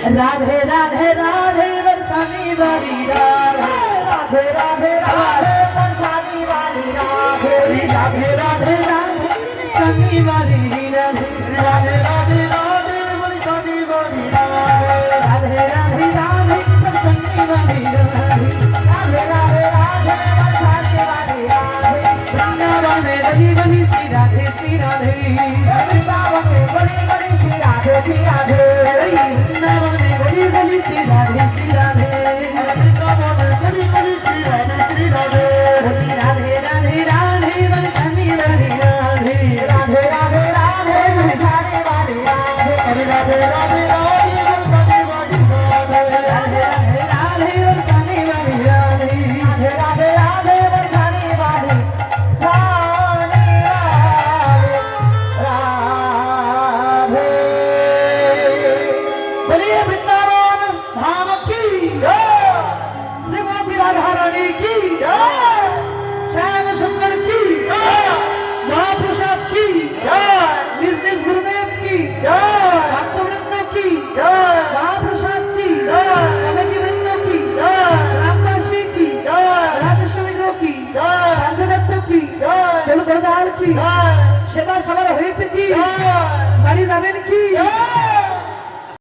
राधे राधे राधे बरसाने वाली राधे राधे राधे राधे बरसाने वाली राधे राधे राधे राधे बरसाने वाली राधे राधे राधे राधे बरसाने वाली राधे राधे राधे राधे बरसाने वाली राधे राधे राधे राधे बरसाने वाली राधे वृंदावन में गली गली श्री राधे वृंदावन में गली गली श्री राधे वृंदावन में गली गली श्री राधे वृंदावन में गली गली श्री राधे राधे राधे राधे बरसाने वाली राधे राधे राधे राधे बरसाने वाली राधे राधे राधे राधे बरसाने वाली राधे राधे राधे राधे बरसाने वाली राधे राधे राधे राधे बरसाने वाली बोलिए वृंदावन धाम की जय, श्रीमती राधा रानी की जय, श्याम सुंदर की जय, महाप्रसाद की जय, निज निज गुरुदेव की जय, भक्त वृंद की जय, महाप्रसाद की जय, कमेटी वृंद की जय, रामदासी की जय, राधेश्वरी की जय, पंचदत्त की जय, गोपाल की जय, सेवा सवार হয়েছে কি বাড়ি যাবেন কি